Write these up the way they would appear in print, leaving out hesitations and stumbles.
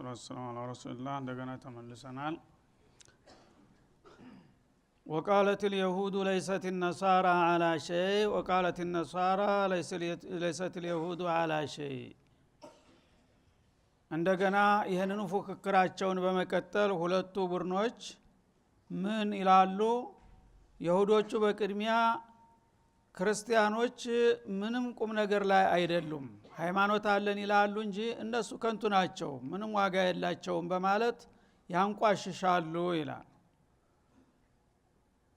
والسلام على رسول الله እንደገና ተመልሰናል وقالت اليهود ليست النصارى على شيء وقالت النصارى ليست اليهود على شيء እንደገና ይሄንን ፉክክራቸውን በመቀጠል ሁለቱ ቡድኖች ምን ይላሉ ይሁዶቹ በቅድሚያ ክርስቲያኖች ምንም ቁም ነገር ላይ አይደሉም ሃይማኖት አለን ይላሉ እንጂ እነሱ ከንቱ ናቸው ምንም ዋጋ የላቸውም በማለት ያንቋሽሻሉ ይላል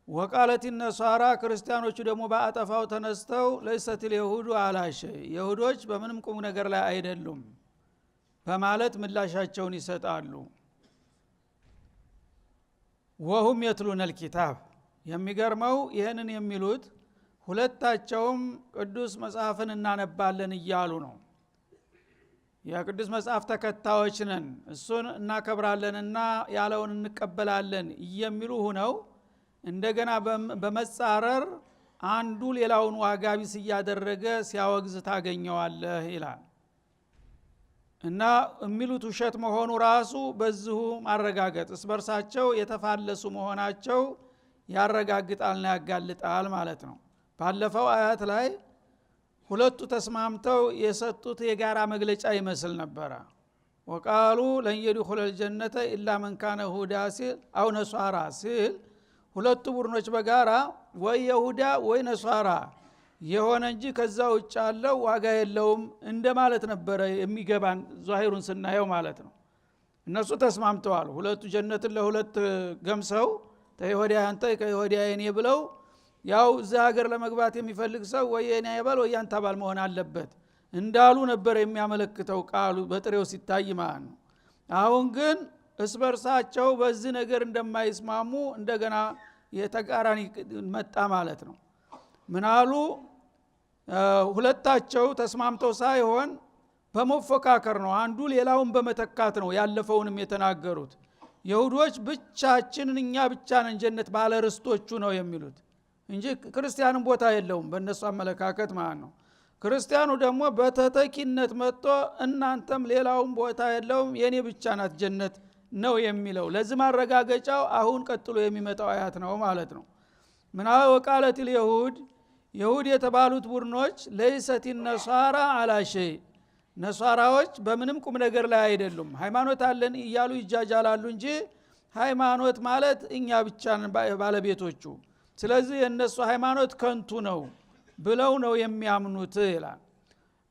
ወቃለት النصارى ክርስቲያኖቹ ደግሞ በአጠፋው ተነስተው ليست اليهود على شيء ይሁዶች በምንም ቁም ነገር ላይ አይደሉም በማለት ምላሻቸውን ይሰጣሉ وهم يتلون الكتاب የሚገርመው ይሄንን የሚሉት ሁለታቸውም ቅዱስ መጽሐፍን እናነባለን እያሉ ነው የቅዱስ መጽሐፍ ተከታዮች ነን እሱን እናከብራለንና ያለውን እንቀበላለን የሚሉ ሆነው እንደገና በመጻረር አንዱ ሌላውን ዋጋቢስ ያደረገ ሲያወግዝ ታገኘዋለህ ይላል እና የሚሉት ውሸት መሆኑ ራሱ በዚሁ ማረጋገጥ እስበርሳቸው የተፋለሱ መሆናቸው ያረጋግጣልና ያጋልጣል ማለት ነው ባለፈው አያት ላይ ሁለቱ ተስማምተው የሰጡት የጋራ መግለጫ ይመስል ነበር ወቃሉ ለን يدخل الجنه الا من كان هودا ሲል አው ነሷራ ሲል ሁለቱ ቡድኖች በጋራ ወይ ይሁዳ ወይ ነሷራ የሆነ እንጂ ከዛ ውጭ ያለው ዋጋ የለውም እንደማለት ነበር የሚገባን ዛሂሩን ስናየው ማለት ነው እነሱ ተስማምተዋል ሁለቱ ጀነትን ለሁለት ገምሰው ተይሁዳ አንተ ከይሁዳ የኔ ብለው ያው እዛ ሀገር ለመግባት የሚፈልግ ሰው ወይ የኔ ይባል ወይ ያንተ ባል መሆን አለበት እንዳሉ ነበር የሚያመለክተው ቃሉ በጥሬው ሲታይ ማለት ነው አሁን ግን እስበርሳቸው በዚህ ነገር እንደማይስማሙ እንደገና የተቃራኒ መጣ ማለት ነው ምናሉ ሁለታቸው ተስማምተው ሳይሆን በመፎካከር ነው አንዱ ሌላውን በመተካት ነው ያለፈውንም የተናገሩት ይሁዶች ብቻችንን እኛ ብቻ ነን ጀነት ባለ ርስቶቹ ነው የሚሉት እንጂ ክርስቲያንም ቦታ የለውም በእነሱ አመለካከት ማለት ነው ክርስቲያኑ ደግሞ በተተኪነት መጥቶ እናንተም ሌላውን ቦታ የለውም የኔ ብቻ ናት ጀነት ነው የሚለው ለዚህ ማረጋገጫው አሁን ቀጥሎ የሚመጣው አያት ነው ማለት ነው ምናው ወቃለት اليهود ይሁድ የተባሉት ቡድኖች ليست النصارى على شيء ነሷራዎች በምንም ቁም ነገር ላይ አይደሉም ሃይማኖት አለን እያሉ ይጃጃላሉ እንጂ ሃይማኖት ማለት እኛ ብቻ ነን ባለቤቶቹ ስለዚህ የነሱ ሃይማኖት ከንቱ ነው ብለው ነው የሚያምኑት ይላል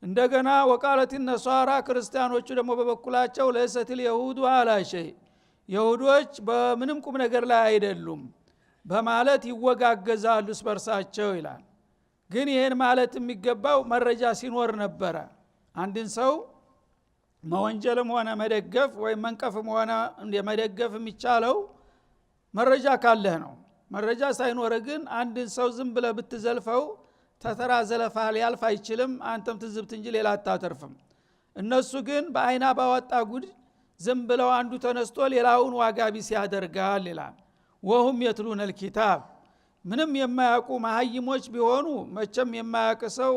እንደገና ወቃለት النصارى ክርስቲያኖቹ ደግሞ በበኩላቸው ليست اليهود على شيء ይሁዶች በምንም ቁም ነገር ላይ አይደሉም በማለት ይወጋገዛሉ ስበርሳቸው ይላል ግን ይሄን ማለት የሚገባው መረጃ ሲኖር ነበረ አንድን ሰው መወንጀልም ሆነ መደገፍ ወይ መንቀፍም ሆነ እንደመደገፍ የሚቻለው መረጃ ካለህ ነው መረጃ ሳይኖር ግን አንድን ሰው ዝም ብለህ ብትዘልፈው ተተራ ዘለፋ ሊያልፍ አይችልም አንተም ትዝብት እንጂ ሌላ አታተርፍም እነሱ ግን በአይና ባወጣ ጉድ ዝም ብለው አንዱ ተነስቶ ሌላውን ዋጋቢስ ያደርጋል ይላል وهم يتلون الكتاب ምንም የማያውቁ ማህይሞች ቢሆኑ መቼም የማያውቅ ሰው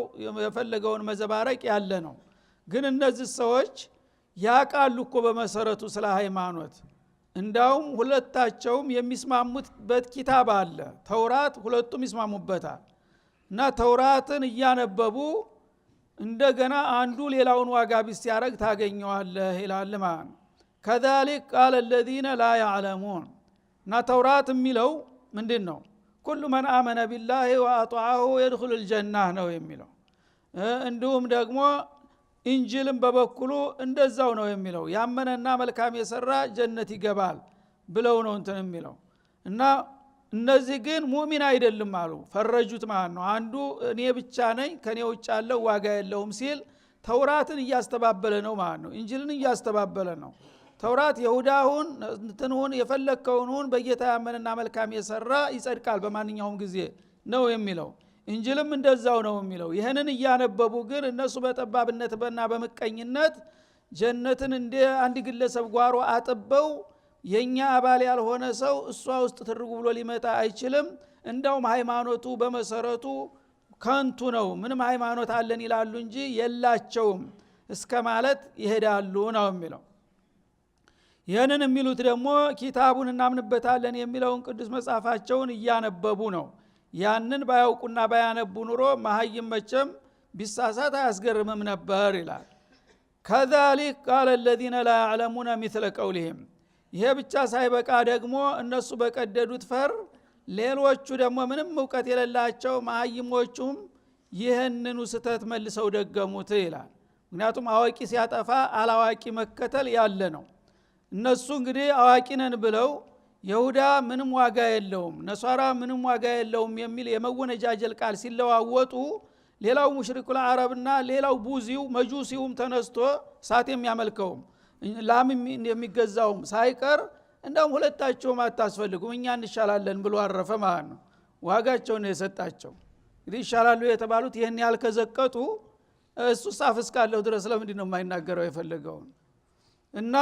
የፈለገውን መዘባረቅ ያለ ነው ግን እነዚህ ሰዎች ያቃሉ እኮ በመሰረቱ ስለ ሃይማኖት እንዳውም ሁለታቸውም የሚስማሙበት ኪታብ አለ ተውራት ሁለቱም ይስማሙበታል እና ተውራትን እያነበቡ እንደገና አንዱ ሌላውን ዋጋቢስ ያረግ ታገኘዋለህ ይላል ማለት كذلك قال الذين لا يعلمون እና ተውራት የሚለው ምንድነው كل من آمن بالله وأطاعه يدخل الجنة ነው የሚለው እንዲሁም ደግሞ ኢንጂልም በበኩሉ እንደዛው ነው የሚለው ያመነና መልካም የሰራ ጀነት ይገባል ብለው ነው እንትን የሚለው እና እነዚህ ግን ሙእሚን አይደለም አሉ ፈረጁት ማለት ነው አንዱ እኔ ብቻ ነኝ ከኔ ውጭ ያለው ዋጋ የለውም ሲል ተውራትን እያስተባበለ ነው ማለት ነው ኢንጂልን እያስተባበለ ነው ተውራት ይሁዳውን እንትኑን የፈለከውን በጌታ ያመነና መልካም የሰራ ይጸድቃል በማንኛውም ጊዜ ነው የሚለው እንጂልም እንደዛው ነው የሚለው ይሄንን እያነበቡ ግን እነሱ በጠባብነትና በመቀኝነት ጀነትን እንደ አንድ ግለሰብ ጓሮ አጥበው የኛ አባል ያልሆነ ሰው እሷ ውስጥ ትርጉ ብሎ ሊመጣ አይችልም እንደውም ሃይማኖቱ በመሰረቱ ከንቱ ነው ምንም ሃይማኖት አለን ይላሉ እንጂ የላቸውም እስከ ማለት ይሄዳሉ ነው የሚለው ይህንን የሚሉት ደግሞ ኪታቡን እናምንበታለን የሚለውን ቅዱስ መጽሐፋቸውን እያነበቡ ነው። ያንን ባያውቁና ባያነቡ ኑሮ መሀይም መቼም ቢሳሳት አያስገርምም ነበር ይላል። ከዛሊክ ቃለ الذين لا يعلمون مثل قولهم። ይሄ ብቻ ሳይበቃ ደግሞ እነሱ በቀደዱት ፈር ሌሎቹ ደግሞ ምንም ዕውቀት የሌላቸው መሀይሞቹም ይህንኑ ስተት መልሰው ደገሙት ይላል። ምክንያቱም አዋቂ ሲያጠፋ አላዋቂ መከተል ያለ ነው። እነሱ እንግዲህ አዋቂ ነን ብለው ይሁዳ ምንም ዋጋ የለውም ነሷራ ምንም ዋጋ የለውም የሚል የመወነጃጀል ቃል ሲለዋወጡ ሌላው ሙሽሪኩል አረብና ሌላው ቡዚው መጁሲውም ተነስቶ ሳት የሚያመልከውም ላም የሚገዛውም ሳይቀር እንደውም ሁለታቸውም አታስፈልጉም እኛ እንሻላለን ብሎ አረፈ ማለት ነው። ዋጋቸውን ነው የሰጣቸው። እንግዲህ ይሻላሉ የተባሉት ይሄን ያልከዘቀጡ እሱ ሳፍ እስካለው ድረስ ለምንድን ነው የማይናገረው የፈለገውን? እና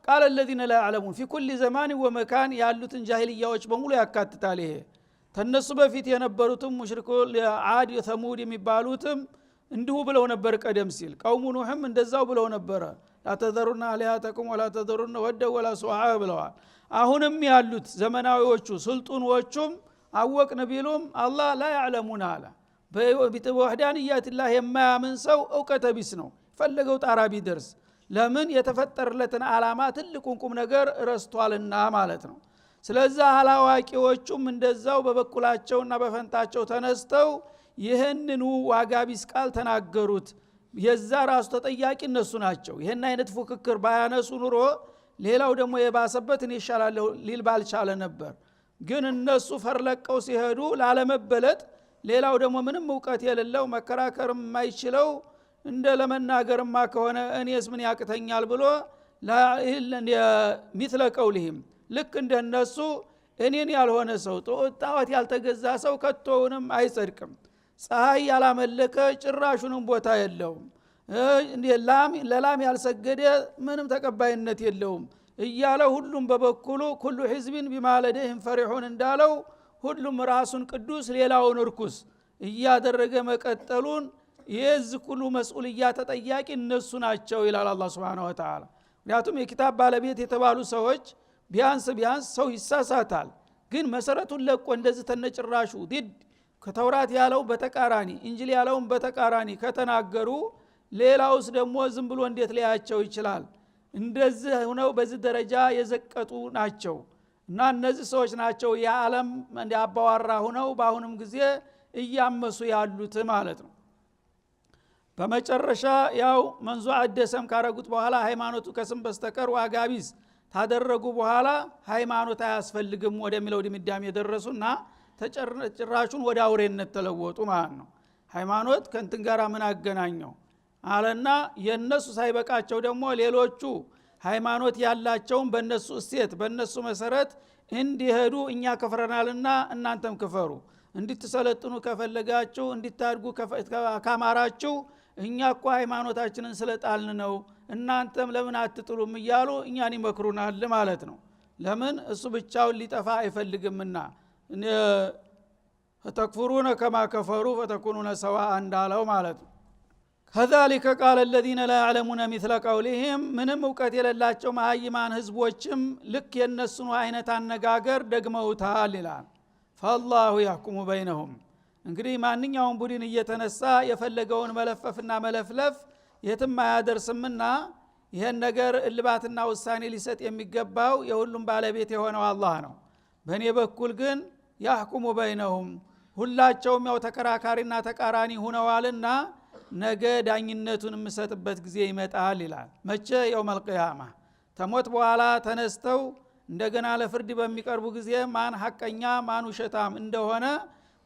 ቃል الذين لا يعلمون في كل زمان ومكان ያሉትን ጃሂልያዎች በሙሉ ያካትታል። ይሄ ተነሱ በፊት የነበሩትም ሙሽሪኩ ዓድ ተሙድ የሚባሉትም እንዲሁ ብለው ነበር። ቀደም ሲል ቀውሙ ኑህም እንደዛው ብለው ነበር። ላተዘሩና አሊያተኩም ወላ ተዘሩና ወደ ወላ ሱዓ ብለዋል። አሁንም ያሉት ዘመናዊዎቹ ስልጡኖቹም አወቅን ቢሉም አላህ ላ ያዕለሙን አለ። በወህዳንያት ላህ የማያምን ሰው ዕውቀተ ቢስ ነው ፈለገው ጣራ ቢደርስ። ለምን የተፈጠረለትን ዓላማ ትልቁን ቁም ነገር ረስቷልና ማለት ነው። ስለዚህ አላዋቂዎቹም እንደዛው በበኩላቸውና በፈንታቸው ተነስተው ይህንኑ ዋጋ ቢስ ቃል ተናገሩት። የዛ ራሱ ተጠያቂ እነሱ ናቸው። ይህን አይነት ፉክክር ባያነሱ ኑሮ ሌላው ደግሞ የባሰበትን ይሻላል ሊል ባልቻለ ነበር። ግን እነሱ ፈርለቀው ሲሄዱ ላለመበለጥ ሌላው ደግሞ ምንም ዕውቀት የሌለው መከራከርም የማይችለው እንደ ለመናገርማ ከሆነ እኔስ ምን ያቅተኛል ብሎ ሚስለ ቀውልህም ልክ እንደነሱ እኔን ያልሆነ ሰው ጣዖት ያልተገዛ ሰው ከቶውንም አይጸድቅም። ፀሐይ ያላመለከ ጭራሹንም ቦታ የለውም። ለላም ያልሰገደ ምንም ተቀባይነት የለውም እያለ ሁሉም በበኩሉ ኩሉ ህዝብን ቢማ ለደይህም ፈሪሑን እንዳለው ሁሉም ራሱን ቅዱስ ሌላውን እርኩስ እያደረገ መቀጠሉን የዚህ ሁሉ መስኡልያ ተጠያቂ እነሱ ናቸው ይላል አላህ Subhanahu Wa Ta'ala። ምክንያቱም የኪታብ ባለቤት የተባሉ ሰዎች ቢያንስ ሰው ይሳሳታል። ግን መሰረቱን ለቆ እንደዚህ ተነጭራሹ ዲድ ከተውራት ያለው በተቃራኒ እንጂል ያለውን በተቃራኒ ከተናገሩ ሌላውስ ደግሞ ዝም ብሎ እንዴት ሊያቸው ይችላል? እንደዚህ ሆነው በዚህ ደረጃ የዘቀጡ ናቸው። እና እነዚህ ሰዎች ናቸው የዓለም አባዋራ ሆነው በአሁንም ጊዜ እያመሱ ያሉት ማለት ነው። በመጨረሻ ያው መንዙ አደሰም ካረጉት በኋላ ሃይማኖቱ ከስም በስተቀር ዋጋቢስ ታደረጉ በኋላ ሃይማኖት አያስፈልግም ወደሚለው ድምዳሜ የደረሱና ተጨራሹን ወደ አውሬነት ተለወጡ ማለት ነው። ሃይማኖት ከንትን ጋር ምን አገናኘው አለና የነሱ ሳይበቃቸው ደግሞ ሌሎቹ ሃይማኖት ያላቸውን በነሱ እሴት በነሱ መሰረት እንዲሄዱ እኛ ከፍረናልና እናንተም ክፈሩ፣ እንድትሰለጥኑ ከፈለጋችሁ እንድታድጉ ካማራችሁ እኛ እኮ ሃይማኖታችንን ስለጣልን ነው እናንተም ለምን አትጥሉም እያሉ እኛን ይመክሩናል ማለት ነው። ለምን እሱ ብቻውን ሊጠፋ አይፈልግምና ተክፍሩነ ከማ ከፈሩ ፈተኩኑነ ሰዋአ እንዳለው ማለት ነው። ከዛሊከ ቃለ الذين لا يعلمون مثل قولهم ምንም ዕውቀት የሌላቸው መሀይማን ህዝቦችም ልክ የነሱን አይነት አነጋገር ደግመውታል ይላል። فالله يحكم بينهم። እንግዲህ ማንኛውም ቡድን እየተነሳ የፈለገውን መለፈፍና መለፍለፍ የትም አያደርስምና ይሄን ነገር እልባትና ውሳኔ ሊሰጥ የሚገባው የሁሉም ባለቤት የሆነው አላህ ነው። በእኔ በኩል ግን ያህኩሙ በይነሁም ሁላቸውም ያው ተከራካሪና ተቃራኒ ሆነዋልና ነገ ዳኝነቱን የምሰጥበት ጊዜ ይመጣል ይላል። መቼ? የውመል ቂያማ ተሞት በኋላ ተነስተው እንደገና ለፍርድ በሚቀርቡ ጊዜ ማን ሐቀኛ ማን ውሸታም እንደሆነ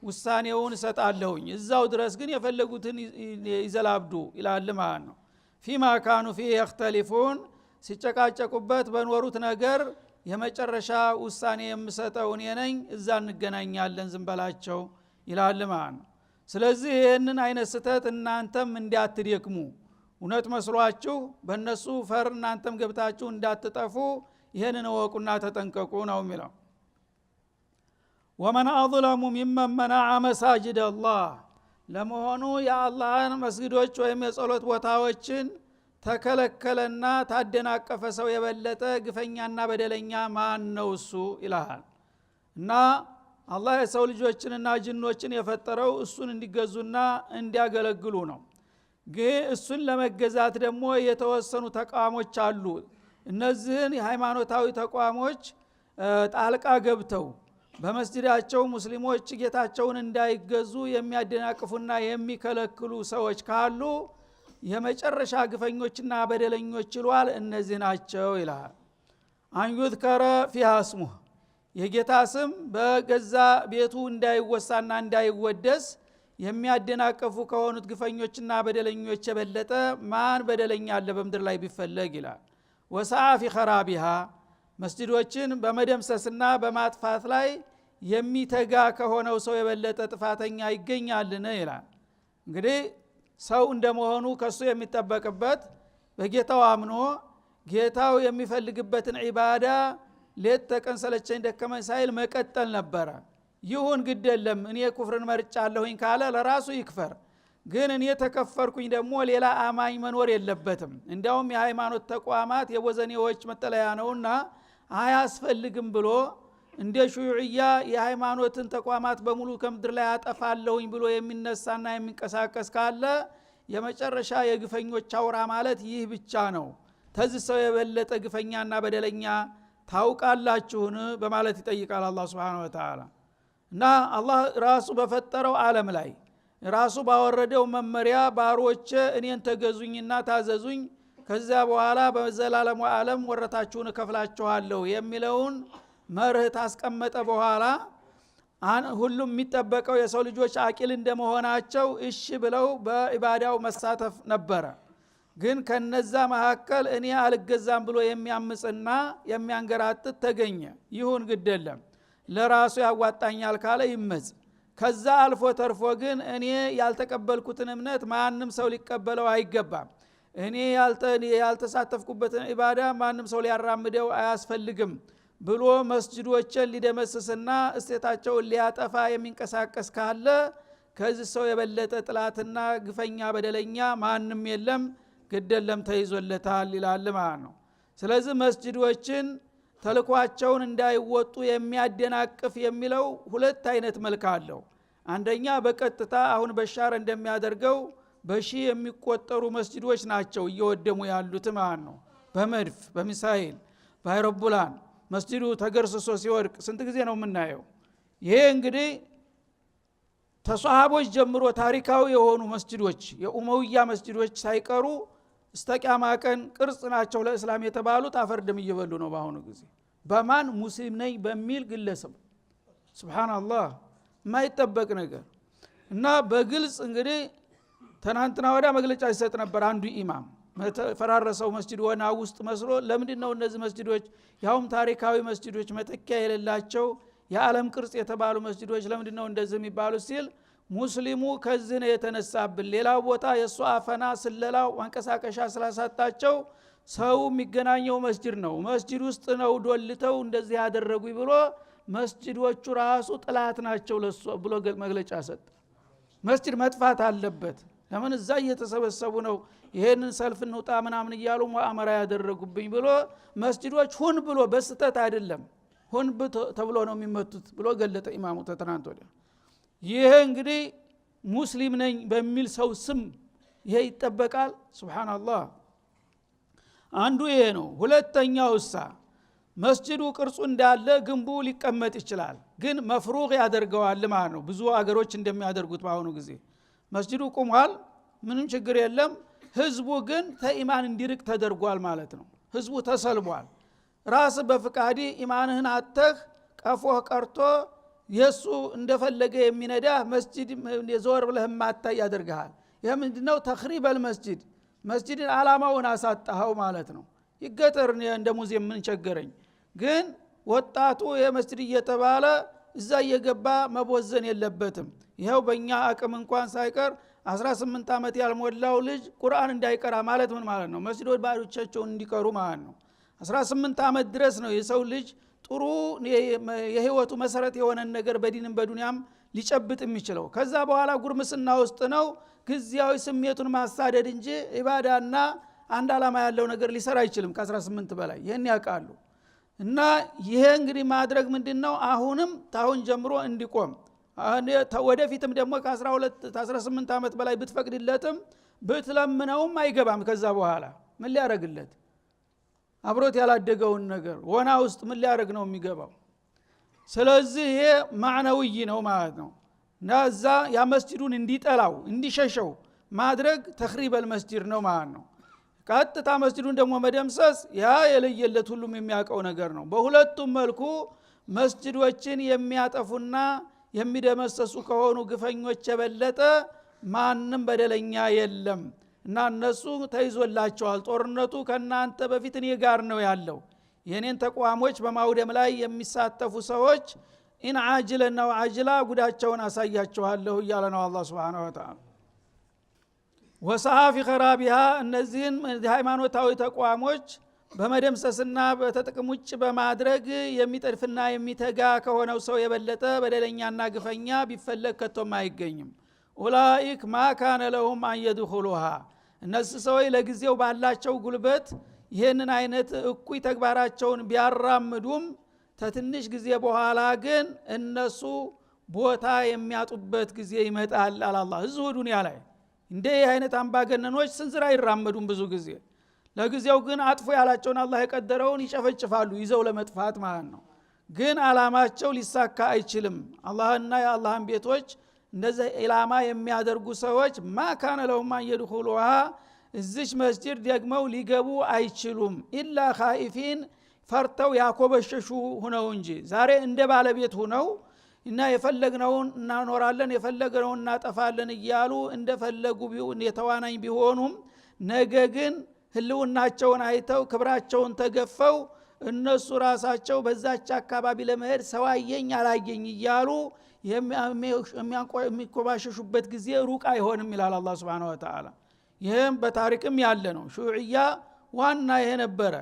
ውሳኔውን እሰጣለሁኝ። እዛው ድረስ ግን የፈለጉትን ይዘላብዱ ይላል ማለት ነው። ፊማ ካኑ ፊህ يختلفون ሲጨቃጨቁበት በኖሩት ነገር የመጨረሻ ውሳኔ የምሰጠው እኔ ነኝ፣ እዛ እንገናኛለን ዝም በላቸው ይላል ማለት ነው። ስለዚህ ይህንን አይነት ስተት እናንተም እንዳትደክሙ እውነት መስሏችሁ በእነሱ ፈር እናንተም ገብታችሁ እንዳትጠፉ ይህንን ወቁና ተጠንቀቁ ነው የሚለው። ወመን አظለሙ ሚመን መነዐ መሳጅድ አላህ። ለመሆኑ የአላህን መስጊዶች ወይም የጸሎት ቦታዎችን ተከለከለና ታደናቀፈ ሰው የበለጠ ግፈኛና በደለኛ ማን ነው እሱ ይላል። እና አላህ የሰው ልጆችንና ጅኖችን የፈጠረው እሱን እንዲገዙና እንዲያገለግሉ ነው። ግን እሱን ለመገዛት ደግሞ የተወሰኑ ተቋሞች አሉ። እነዚህን የሃይማኖታዊ ተቋሞች ጣልቃ ገብተው በመስጂዳቸው ሙስሊሞች ጌታቸውን እንዳይገዙ የሚያደናቅፉና የሚከለክሉ ሰዎች ካሉ የመጨረሻ ግፈኞችና በደለኞች ይሏል እነዚህ ናቸው ይላል። አንዩዝከረ ፊሃ ስሙህ የጌታ ስም በገዛ ቤቱ እንዳይወሳና እንዳይወደስ የሚያደናቀፉ ከሆኑት ግፈኞችና በደለኞች የበለጠ ማን በደለኛ አለ በምድር ላይ ቢፈለግ ይላል። ወሰዓ ፊ ኸራቢሃ መስጂዶችን በመደምሰስና በማጥፋት ላይ የሚተጋ ከሆነው ሰው የበለጠ ጥፋተኛ ይገኛልን ይላል። እንግዲህ ሰው እንደመሆኑ ከሱ የሚጠበቅበት በጌታው አምኖ ጌታው የሚፈልግበትን ዒባዳ ሌት ተቀን ሰለቸኝ ደከመኝ ሳይል መቀጠል ነበረ። ይሁን ግድ የለም እኔ ኩፍርን መርጫለሁኝ ካለ ለራሱ ይክፈር። ግን እኔ ተከፈርኩኝ ደግሞ ሌላ አማኝ መኖር የለበትም። እንዲያውም የሃይማኖት ተቋማት የወዘኔዎች መጠለያ ነውና አያስፈልግም ብሎ እንደ ሹዩዕያ የሃይማኖትን ተቋማት በሙሉ ከምድር ላይ አጠፋለሁኝ ብሎ የሚነሳና የሚንቀሳቀስ ካለ የመጨረሻ የግፈኞች አውራ ማለት ይህ ብቻ ነው። ተዚህ ሰው የበለጠ ግፈኛና በደለኛ ታውቃላችሁን በማለት ይጠይቃል አላህ Subhanahu Wa Ta'ala። እና አላህ ራሱ በፈጠረው ዓለም ላይ ራሱ ባወረደው መመሪያ ባሮች እኔን ተገዙኝና ታዘዙኝ ከዛ በኋላ በዘላለሙ ዓለም ወረታችሁን ከፍላችኋለሁ የሚለውን መርህ ታስቀመጠ በኋላ ሁሉም የሚጠበቀው የሰው ልጆች አቂል እንደመሆናቸው እሺ ብለው በኢባዳው መሳተፍ ነበረ። ግን ከነዛ መካከል እኔ አልገዛም ብሎ የሚያምጽና የሚያንገራጥጥ ተገኘ። ይሁን ግደለም ለራሱ ያዋጣኛል ካለ ይመጽ። ከዛ አልፎ ተርፎ ግን እኔ ያልተቀበልኩትን እምነት ማንም ሰው ሊቀበለው አይገባም፣ እኔ ያልተሳተፍኩበትን ኢባዳ ማንም ሰው ሊያራምደው አያስፈልግም ብሎ መስጂዶችን ሊደመስስና እስቴታቸውን ሊያጠፋ የሚንቀሳቀስ ካለ ከዚህ ሰው የበለጠ ጥላትና ግፈኛ በደለኛ ማንም የለም፣ ግደለም ተይዞለታል ይላል ማለት ነው። ስለዚህ መስጂዶችን ተልኳቸውን እንዳይወጡ የሚያደናቅፍ የሚለው ሁለት አይነት መልክ አለው። አንደኛ በቀጥታ አሁን በሻር እንደሚያደርገው በሺ የሚቆጠሩ መስጂዶች ናቸው እየወደሙ ያሉት ማለት ነው። በመድፍ በሚሳኤል በአይሮፕላን መስጂዱ ተገርስሶ ሲወድቅ ስንት ጊዜ ነው የምናየው? ይሄ እንግዲህ ተሷሃቦች ጀምሮ ታሪካዊ የሆኑ መስጂዶች የኡመውያ መስጂዶች ሳይቀሩ እስተቂያማ ቀን ቅርጽ ናቸው ለእስላም የተባሉት አፈርድም እየበሉ ነው በአሁኑ ጊዜ። በማን ሙስሊም ነኝ በሚል ግለሰብ ሱብሃንአላህ የማይጠበቅ ነገር እና በግልጽ እንግዲህ ትናንትና ወዲያ መግለጫ ሲሰጥ ነበር አንዱ ኢማም ፈራረሰው መስጂድ ወና ውስጥ መስሎ ለምንድነው እነዚህ መስጂዶች ያውም ታሪካዊ መስጂዶች መተኪያ የሌላቸው የዓለም ቅርጽ የተባሉ መስጂዶች ለምንድነው እንደዚህ የሚባሉ ሲል ሙስሊሙ ከዚህ ነው የተነሳብን፣ ሌላው ቦታ የሱ አፈና ስለላው ማንቀሳቀሻ ስላሳጣቸው ሰው የሚገናኘው መስጂድ ነው፣ መስጂድ ውስጥ ነው ዶልተው እንደዚህ ያደረጉኝ ብሎ መስጂዶቹ ራሱ ጥላት ናቸው ለሱ ብሎ መግለጫ ሰጠ። መስጂድ መጥፋት አለበት። ለምን እዛ እየተሰበሰቡ ነው ይሄንን ሰልፍ እንውጣ ምናምን እያሉ ሙአመራ ያደረጉብኝ ብሎ መስጂዶች ሁን ብሎ በስተት አይደለም ሁን ተብሎ ነው የሚመቱት ብሎ ገለጠ ኢማሙ ተትናንት ወዲያ። ይሄ እንግዲህ ሙስሊም ነኝ በሚል ሰው ስም ይሄ ይጠበቃል? ሱብሃንአላህ። አንዱ ይሄ ነው። ሁለተኛው መስጂዱ ቅርጹ እንዳለ ግንቡ ሊቀመጥ ይችላል፣ ግን መፍሩግ ያደርገዋል ማለት ነው። ብዙ አገሮች እንደሚያደርጉት በአሁኑ ጊዜ መስጂዱ ቁሟል፣ ምንም ችግር የለም። ህዝቡ ግን ተኢማን እንዲርቅ ተደርጓል ማለት ነው። ህዝቡ ተሰልቧል። ራስ በፍቃዲ ኢማንህን አተህ ቀፎህ ቀርቶ የሱ እንደፈለገ የሚነዳ መስጂድ የዞር ብለህ ማታይ ያደርጋል። ይሄ ምንድነው? ተኽሪበል መስጂድ መስጂድን አላማውን አሳጣኸው ማለት ነው። ይገጠር እንደ ሙዚየም ምን ቸገረኝ። ግን ወጣቱ የመስጂድ እየተባለ እዛ እየገባ መቦዘን የለበትም። ይሄው በእኛ አቅም እንኳን ሳይቀር 18 ዓመት ያልሞላው ልጅ ቁርአን እንዳይቀራ ማለት ምን ማለት ነው? መስጂዶች ባሪዎቻቸውን እንዲቀሩ ማለት ነው። 18 ዓመት ድረስ ነው የሰው ልጅ ጥሩ የህይወቱ መሰረት የሆነ ነገር በዲንም በዱንያም ሊጨብጥ የሚችለው። ከዛ በኋላ ጉርምስና ውስጥ ነው ግዚያዊ ስሜቱን ማሳደድ እንጂ ኢባዳና አንድ አላማ ያለው ነገር ሊሰራ አይችልም ከ18 በላይ ይሄን ያውቃሉ። እና ይሄ እንግዲህ ማድረግ ምንድነው አሁንም ታሁን ጀምሮ እንዲቆም ወደፊትም ደግሞ ከ12 18 አመት በላይ ብትፈቅድለትም ብትለምነውም አይገባም። ከዛ በኋላ ምን ሊያረግለት አብሮት ያላደገውን ነገር ወና ውስጥ ምን ሊያረግ ነው የሚገባው? ስለዚህ ይሄ ማዕናዊ ነው ማለት ነው። ናዛ ያ መስጂዱን እንዲጠላው እንዲሸሸው ማድረግ ተኽሪበል መስጂድ ነው ማለት ነው። ቀጥታ መስጂዱን ደግሞ መደምሰስ ያ የለየለት ሁሉም የሚያውቀው ነገር ነው። በሁለቱም መልኩ መስጂዶችን የሚያጠፉና የሚደመሰሱ ከሆኑ ግፈኞች የበለጠ ማንም በደለኛ የለም እና እነሱ ተይዞላቸዋል። ጦርነቱ ከናንተ በፊት እኔ ጋር ነው ያለው። የኔን ተቋሞች በማውደም ላይ የሚሳተፉ ሰዎች ኢን አጅለና ወአጅላ ጉዳቸውን አሳያቸዋለሁ እያለ ነው አላህ Subhanahu Wa Ta'ala። ወሰሐፊ ኸራቢሃ እነዚህን ሃይማኖታዊ ተቋሞች በመደምሰስና በተጥቅም ውጭ በማድረግ የሚጠርፍና የሚተጋ ከሆነው ሰው የበለጠ በደለኛና ግፈኛ ቢፈለግ ከቶም አይገኝም። ኡላኢክ ማ ካነ ለሁም አን የድኹሉሃ እነዚህ ሰዎች ለጊዜው ባላቸው ጉልበት ይህንን አይነት እኩይ ተግባራቸውን ቢያራምዱም ተትንሽ ጊዜ በኋላ ግን እነሱ ቦታ የሚያጡበት ጊዜ ይመጣል አላህ። እዚሁ ዱንያ ላይ እንደ ይህ አይነት አምባገነኖች ስንዝር አይራመዱም ብዙ ጊዜ። ለጊዜው ግን አጥፎ ያላቸውን አላህ የቀደረውን ይጨፈጭፋሉ ይዘው ለመጥፋት ማለት ነው። ግን አላማቸው ሊሳካ አይችልም። አላህና የአላህን ቤቶች እንደዚህ ኢላማ የሚያደርጉ ሰዎች ማካነ ለሁም አን የድኹሉሃ እዚች መስጂድ ደግመው ሊገቡ አይችሉም ኢላ ኻኢፊን ፈርተው ያኮበሸሹ ሆነው እንጂ ዛሬ እንደ ባለቤት ሆነው እና የፈለግነውን እናኖራለን የፈለግነውን እናጠፋለን እያሉ እንደፈለጉ ቢሆን የተዋናኝ ቢሆኑም ነገ ግን ህልውናቸውን አይተው ክብራቸውን ተገፈው እነሱ ራሳቸው በዛች አካባቢ ለመሄድ ሰዋየኝ አላየኝ እያሉ የሚኮባሸሹበት ጊዜ ሩቅ አይሆንም ይላል አላህ Subhanahu Wa Ta'ala። ይህም በታሪክም ያለ ነው። ሹዕያ ዋና ይሄ ነበረ።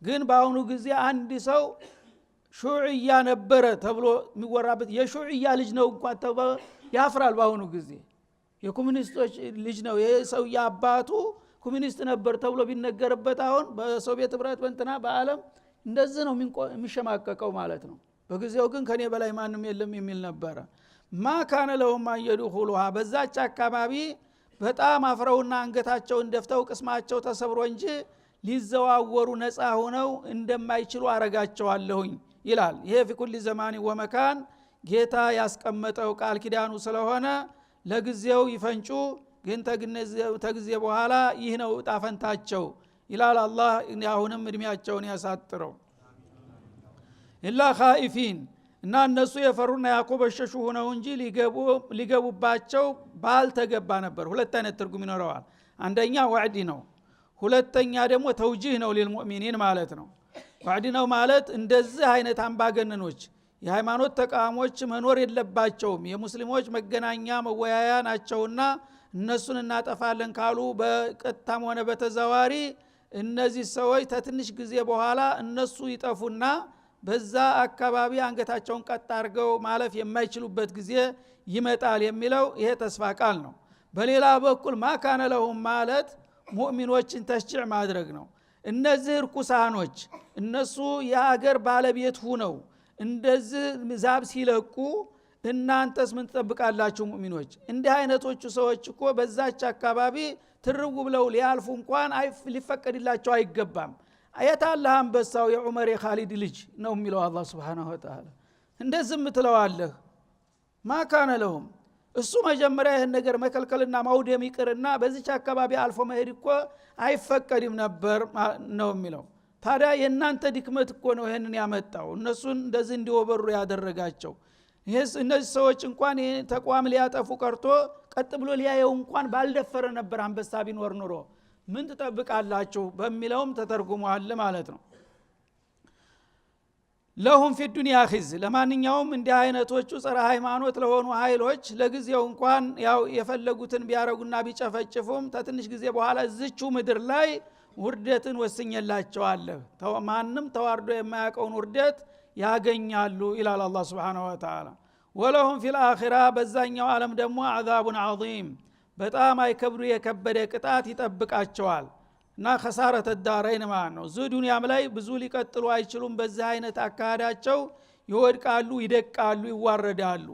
ግን በአሁኑ ጊዜ አንድ ሰው ሹዕያ ነበረ ተብሎ የሚወራበት የሹዕያ ልጅ ነው እንኳን ተብሎ ያፍራል። በአሁኑ ጊዜ የኮሙኒስቶች ልጅ ነው ይሄ ሰው ያባቱ ኮሙኒስት ነበር ተብሎ ቢነገርበት አሁን በሶቪየት ህብረት በእንትና በአለም እንደዚህ ነው የሚሸማቀቀው ማለት ነው። በጊዜው ግን ከኔ በላይ ማንም የለም የሚል ነበረ። ማካነ ለሁም አን የድኹሉሃ በዛች አካባቢ በጣም አፍረውና አንገታቸውን ደፍተው ቅስማቸው ተሰብሮ እንጂ ሊዘዋወሩ ነፃ ሆነው እንደማይችሉ አረጋቸዋለሁኝ ይላል። ይሄ في ዘማኒ ወመካን ጌታ ያስቀመጠው ቃል ኪዳኑ ስለሆነ ለጊዜው ይፈንጩ፣ ግን ተጊዜ በኋላ ይህ ነው ጣፈንታቸው ይላል አላህ። አሁንም እድሜያቸውን ያሳጥረው። ኢላ ኻኢፊን እና እነሱ የፈሩና ያኮበሸሹ ሆነው እንጂ ሊገቡባቸው ባልተገባ ነበር። ሁለት አይነት ትርጉም ይኖረዋል። አንደኛ ወዕድ ነው፣ ሁለተኛ ደግሞ ተውጂህ ነው ለልሙእሚኒን ማለት ነው። ወዕድ ነው ማለት እንደዚህ አይነት አምባገነኖች የሃይማኖት ተቃዋሞች መኖር የለባቸውም፣ የሙስሊሞች መገናኛ መወያያ ናቸውና እነሱን እናጠፋለን ካሉ በቀጥታም ሆነ በተዘዋዋሪ እነዚህ ሰዎች ተትንሽ ጊዜ በኋላ እነሱ ይጠፉና በዛ አካባቢ አንገታቸውን ቀጥ አድርገው ማለፍ የማይችሉበት ጊዜ ይመጣል የሚለው ይሄ ተስፋ ቃል ነው። በሌላ በኩል ማካነ ለሁም ማለት ሙእሚኖችን ተሽጂዕ ማድረግ ነው። እነዚህ ርኩሳኖች እነሱ የአገር ባለቤት ሆነው እንደዚህ ዛብ ሲለቁ እናንተስ ምን ተጠብቃላችሁ ሙእሚኖች? እንዲህ አይነቶቹ ሰዎች እኮ በዛች አካባቢ ትርጉ ብለው ሊያልፉ እንኳን ሊፈቀድላቸው አይገባም። አያታላህ አንበሳው የዑመር የኻሊድ ልጅ ነው የሚለው አላህ Subhanahu Wa Ta'ala። እንደዚህ ምትለዋለህ ማካነ ለሁም እሱ መጀመሪያ ይሄን ነገር መከልከልና ማውደም ይቅርና በዚች አካባቢ አልፎ መሄድ እኮ አይፈቀድም ነበር ነው የሚለው። ታዲያ የናንተ ድክመት እኮ ነው ይሄንን ያመጣው እነሱን እንደዚህ እንዲወበሩ ያደረጋቸው። እነዚህ ሰዎች እንኳን ይሄን ተቋም ሊያጠፉ ቀርቶ ቀጥ ብሎ ሊያየው እንኳን ባልደፈረ ነበር አንበሳ ቢኖር ኑሮ ምን ተጠብቃላችሁ በሚለውም ተተርጉሟል ማለት ነው። ለሁም ፊ ዱንያ ኺዝ ለማንኛውም እንዲህ አይነቶቹ ጸረ ሃይማኖት ለሆኑ ኃይሎች ለጊዜው እንኳን ያው የፈለጉትን ቢያረጉና ቢጨፈጭፉም ተትንሽ ጊዜ በኋላ እዚቹ ምድር ላይ ውርደትን ወስኘላቸዋለሁ። ማንም ተዋርዶ የማያውቀውን ውርደት ያገኛሉ ይላል አላህ Subhanahu Wa Ta'ala። ወለሁም ፊል አኺራ በዛኛው ዓለም ደግሞ አዛቡን ዐዚም በጣም አይከብዱ የከበደ ቅጣት ይጠብቃቸዋል። እና خسارة الدارين ማለት ነው። እዚህ ዱንያም ላይ ብዙ ሊቀጥሉ አይችሉም። በዚህ አይነት አካዳቸው ይወድቃሉ፣ ይደቃሉ፣ ይዋረዳሉ።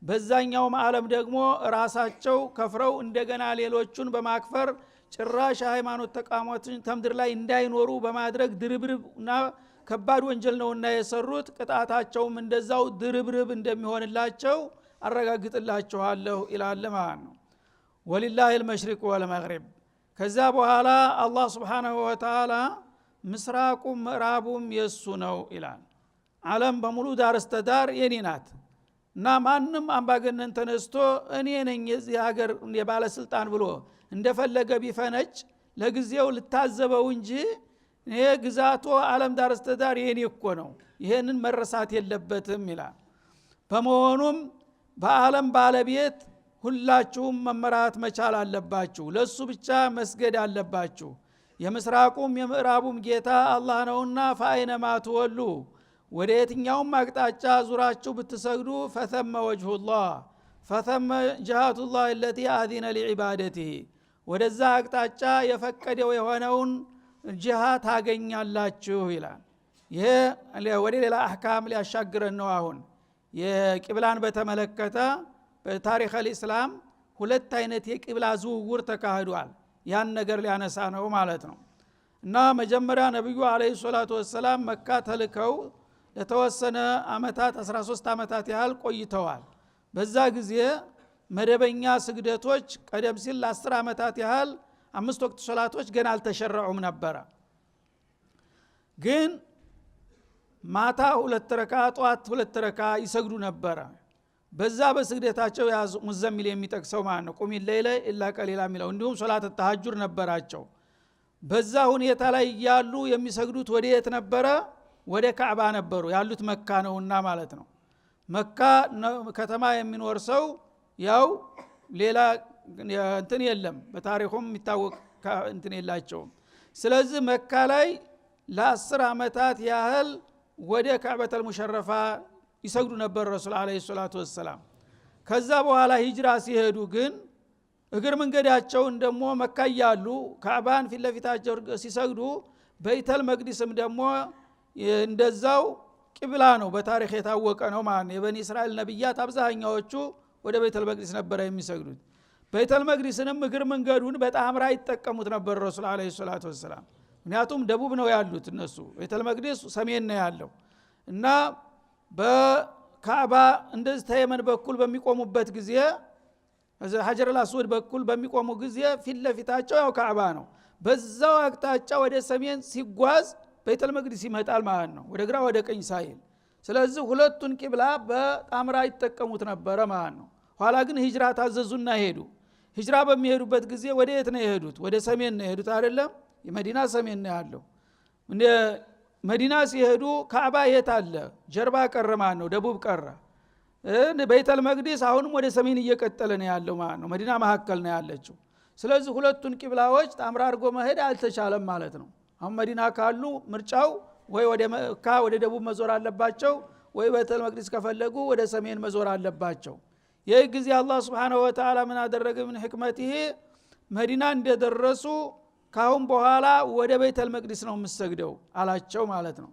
በዛኛው ዓለም ደግሞ ራሳቸው ከፍረው እንደገና ሌሎቹን በማክፈር ጭራሽ ሃይማኖት ተቋማትን ተምድር ላይ እንዳይኖሩ በማድረግ ድርብርብና ከባድ ወንጀል ነውና የሰሩት ቅጣታቸውም እንደዛው ድርብርብ እንደሚሆንላቸው አረጋግጥላችኋለሁ ይላል ማለት ነው። ወሊላሂ المشرق والمغرب ከዛ በኋላ አላህ Subhanahu Wa Ta'ala ምስራቁም ምዕራቡም የሱ ነው ይላል። ዓለም በሙሉ ዳር እስተ ዳር የኔ ናት እና ማንም አምባገነን ተነስቶ እኔ ነኝ የዚህ ሀገር የባለስልጣን ብሎ እንደፈለገ ቢፈነጭ ለጊዜው ልታዘበው እንጂ ይሄ ግዛቱ ዓለም ዳር እስተ ዳር የኔ እኮ ነው፣ ይሄንን መረሳት የለበትም ይላል። በመሆኑም በዓለም ባለቤት ሁላችሁም መመራት መቻል አለባችሁ፣ ለሱ ብቻ መስገድ አለባችሁ። የምስራቁም የምዕራቡም ጌታ አላህ ነውና ፈአይነማ ተወሉ ወደ የትኛውም አቅጣጫ ዙራችሁ ብትሰግዱ ፈተመ ወጅሁላህ ፈተመ ጀሃቱላህ التي አذነ لعبادته ወደዛ አቅጣጫ የፈቀደው የሆነውን ጅሃት ታገኛላችሁ ይላል። ይሄ ወደ ሌላ አህካም ሊያሻግረን ነው። አሁን የቂብላን በተመለከተ በታሪክ الاسلام ሁለት አይነት የቂብላ ዝውውር ተካሂዷል። ያን ነገር ሊያነሳ ነው ማለት ነው። እና መጀመሪያ ነብዩ አለይሂ ሰላቱ ወሰለም መካ ተልከው ለተወሰነ አመታት 13 አመታት ያህል ቆይተዋል። በዛ ጊዜ መደበኛ ስግደቶች ቀደም ሲል ለ10 አመታት ያህል 5 ወቅት ሶላቶች ገና አልተሸረዑም ነበር። ግን ማታ 2 ረካ ጧት 2 ረካ ይሰግዱ ነበር። በዛ በስግደታቸው ያዙ ሙዘሚል የሚጠቅሰው ማለት ነው ቁሚ ለይለ ኢላ ቀሊላ ሚለው እንዲሁም ሶላት ተሐጁር ነበራቸው። በዛ ሁኔታ ላይ ያሉ የሚሰግዱት ወደ የት ነበረ? ወደ ካዕባ ነበሩ። ያሉት መካ ነውና ማለት ነው። መካ ከተማ የሚኖር ሰው ያው ሌላ እንትን የለም፣ በታሪኩም የሚታወቅ እንትን የላቸውም። ስለዚህ መካ ላይ ለ10 አመታት ያህል ወደ ካዕበተል ሙሸረፋ ይሰግዱ ነበር ረሱል አለይሂ ሰላቱ ወሰለም። ከዛ በኋላ ሂጅራ ሲሄዱ ግን እግር መንገዳቸውን ደሞ መካ ያሉ ካዕባን ፊት ለፊታቸው ሲሰግዱ በይተል መቅዲስም ደሞ እንደዛው ቂብላ ነው፣ በታሪክ የታወቀ ነው ማለት ነው። የበኒ እስራኤል ነብያት አብዛኛዎቹ ወደ በይተል መቅዲስ ነበር የሚሰግዱት። በይተል መቅዲስንም እግር መንገዱን በጣምራ ይተቀሙት ነበር ረሱል አለይሂ ሰላቱ ወሰለም። ምክንያቱም ደቡብ ነው ያሉት እነሱ፣ በይተል መቅዲስ ሰሜን ነው ያለው እና በካዕባ እንደዚህ ተየመን በኩል በሚቆሙበት ጊዜ እዛ ሐጀር አልአስወድ በኩል በሚቆሙ ጊዜ ፊት ለፊታቸው ያው ካዕባ ነው። በዛው አቅጣጫ ወደ ሰሜን ሲጓዝ በይተል መቅዲስ ይመጣል ማለት ነው፣ ወደ ግራ ወደ ቀኝ ሳይል። ስለዚህ ሁለቱን ቂብላ በጣምራ ይተቀሙት ነበር ማለት ነው። ኋላ ግን ሂጅራ ታዘዙና ሄዱ። ሂጅራ በሚሄዱበት ጊዜ ወደ የት ነው የሄዱት? ወደ ሰሜን ነው የሄዱት አይደለም? የመዲና ሰሜን ነው ያለው። እንደ መዲና ሲሄዱ ካዕባ የት አለ? ጀርባ ቀረ ማለት ነው፣ ደቡብ ቀረ። በይተል መቅዲስ አሁንም ወደ ሰሜን እየቀጠለ ነው ያለው ማለት ነው፣ መዲና መካከል ነው ያለችው። ስለዚህ ሁለቱን ቂብላዎች ጣምራ አድርጎ መሄድ አልተቻለም ማለት ነው። አሁን መዲና ካሉ ምርጫው ወይ ወደ መካ ወደ ደቡብ መዞር አለባቸው፣ ወይ በይተል መቅዲስ ከፈለጉ ወደ ሰሜን መዞር አለባቸው። ይህ ጊዜ አላህ Subhanahu Wa Ta'ala ምን አደረገ? ምን ህክመቲሂ መዲና እንደደረሱ ካሁን በኋላ ወደ በይተል መቅዲስ ነው የምሰግደው አላቸው ማለት ነው።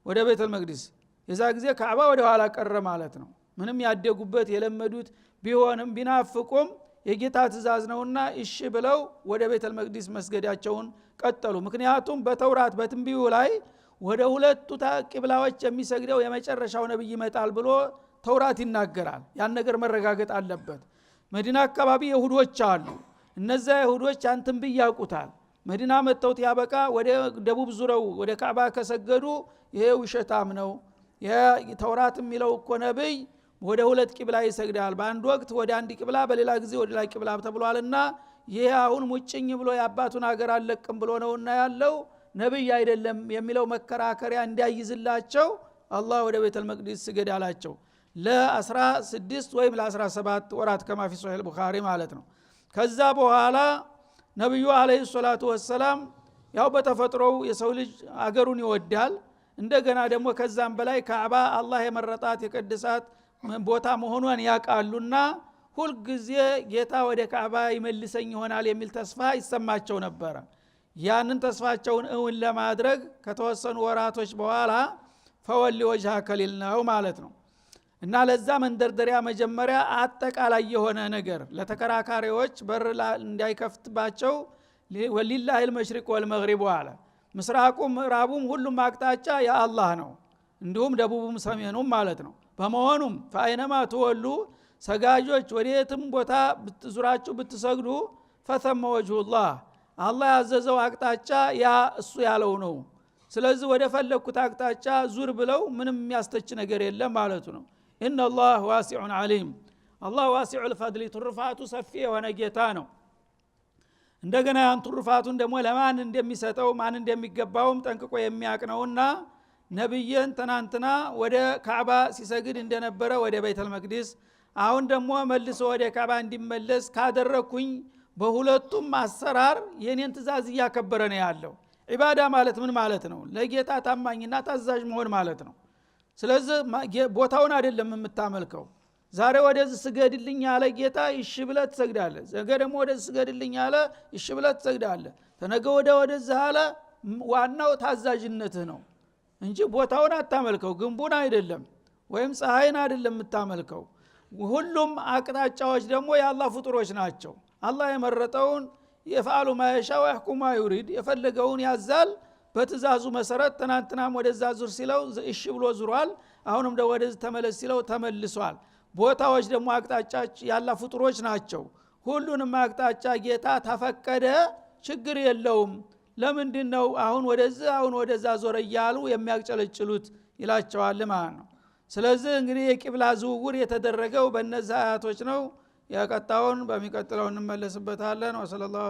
ወደ በይተል መቅዲስ የዛ ጊዜ ካዕባ ወደ ኋላ ቀረ ማለት ነው። ምንም ያደጉበት የለመዱት ቢሆንም ቢናፍቁም የጌታ ትእዛዝ ነውና እሺ ብለው ወደ በይተል መቅዲስ መስገዳቸውን ቀጠሉ። ምክንያቱም በተውራት በትንቢዩ ላይ ወደ ሁለቱ ቂብላዎች የሚሰግደው የመጨረሻው ነብይ ይመጣል ብሎ ተውራት ይናገራል። ያን ነገር መረጋገጥ አለበት። መዲና አካባቢ ይሁዶች አሉ። እነዛ ይሁዶች ያን ትንቢይ ያውቁታል። መዲና መተውት ያበቃ ወደ ደቡብ ዙረው ወደ ካዕባ ከሰገዱ ይሄ ውሸታም ነው፣ የተውራት የሚለው እኮ ነብይ ወደ ሁለት ቂብላ ይሰግዳል፣ በአንድ ወቅት ወደ አንድ ቂብላ በሌላ ጊዜ ወደ ላይ ቂብላ ተብሏልና ይሄ አሁን ሙጭኝ ብሎ የአባቱን ሀገር አለቅም ብሎ ነውና ያለው ነብይ አይደለም የሚለው መከራከሪያ እንዲያይዝላቸው አላህ ወደ በይተል መቅዲስ ስገድ አላቸው። ለ16 ወይም ለ17 ወራት ከማ ፊ ሶሒህ አልቡኻሪ ማለት ነው። ከዛ በኋላ ነብዩ አለይሂ ሰላቱ ወሰለም ያው በተፈጥሮው የሰው ልጅ አገሩን ይወዳል። እንደገና ደግሞ ከዛም በላይ ካዕባ አላህ የመረጣት የቀደሳት ቦታ መሆኗን ያቃሉና ሁሉ ጊዜ ጌታ ወደ ካዕባ ይመልሰኝ ይሆናል የሚል ተስፋ ይሰማቸው ነበር። ያንን ተስፋቸውን እውን ለማድረግ ከተወሰኑ ወራቶች በኋላ ፈወሊ ወጅሃከ ሊል ነው ማለት ነው። እና ለዛ መንደርደሪያ መጀመሪያ አጠቃላይ የሆነ ነገር ለተከራካሪዎች በር እንዳይከፍትባቸው ወሊላሂል መሽሪቅ ወልመግሪብ አለ። ምስራቁም ምዕራቡም ሁሉም አቅጣጫ የአላህ ነው፣ እንዲሁም ደቡቡም ሰሜኑም ማለት ነው። በመሆኑም ፈአይነማ ተወሉ ሰጋጆች ወዴትም ቦታ ብትዙራችሁ ብትሰግዱ ፈተመ ወጅሁላህ አላህ ያዘዘው አቅጣጫ ያ እሱ ያለው ነው። ስለዚህ ወደ ፈለኩት አቅጣጫ ዙር ብለው ምንም የሚያስተች ነገር የለም ማለቱ ነው። ኢነላህ ዋሲዑን ዓሊም አላህ ዋሲዑል ፈድሊ ትሩፋቱ ሰፊ የሆነ ጌታ ነው። እንደገና ያን ትሩፋቱን ደግሞ ለማን እንደሚሰጠው ማን እንደሚገባውም ጠንቅቆ የሚያውቅ ነውና ነብይን ትናንትና ወደ ካዕባ ሲሰግድ እንደነበረ ወደ ቤተል መቅደስ አሁን ደግሞ መልሶ ወደ ካዕባ እንዲመለስ ካደረኩኝ በሁለቱም አሰራር የኔን ትእዛዝ እያከበረ ነው ያለው። ዒባዳ ማለት ምን ማለት ነው? ለጌታ ታማኝና ታዛዥ መሆን ማለት ነው። ስለዚህ ቦታውን አይደለም የምታመልከው። ዛሬ ወደዚህ ስገድልኝ ያለ ጌታ እሺ ብለህ ትሰግዳለህ። ነገ ደግሞ ወደዚህ ስገድልኝ ያለ እሺ ብለህ ትሰግዳለህ። ተነገ ወደዚህ አለ። ዋናው ታዛዥነትህ ነው እንጂ ቦታውን አታመልከው። ግንቡን አይደለም ወይም ፀሐይን አይደለም የምታመልከው። ሁሉም አቅጣጫዎች ደግሞ የአላህ ፍጡሮች ናቸው። አላህ የመረጠውን የፈዓሉ ማየሻ ወይሕኩሙ ማ ዩሪድ የፈለገውን ያዛል በትእዛዙ መሰረት። ትናንትናም ወደዛ ዙር ሲለው እሺ ብሎ ዙሯል። አሁንም ደግሞ ወደዚህ ተመለስ ሲለው ተመልሷል። ቦታዎች ደግሞ አቅጣጫች ያላህ ፍጡሮች ናቸው። ሁሉንም አቅጣጫ ጌታ ተፈቀደ ችግር የለውም። ለምንድነው አሁን ወደዛ ዞረ እያሉ የሚያጨለጭሉት ይላቸዋል ማለት ነው። ስለዚህ እንግዲህ የቂብላ ዝውውር የተደረገው በእነዚህ አያቶች ነው። ያቀጣውን በሚቀጥለው እንመለስበታለን። ወሰለላሁ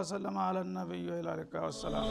ዐለ ነብዩ ወሰለም።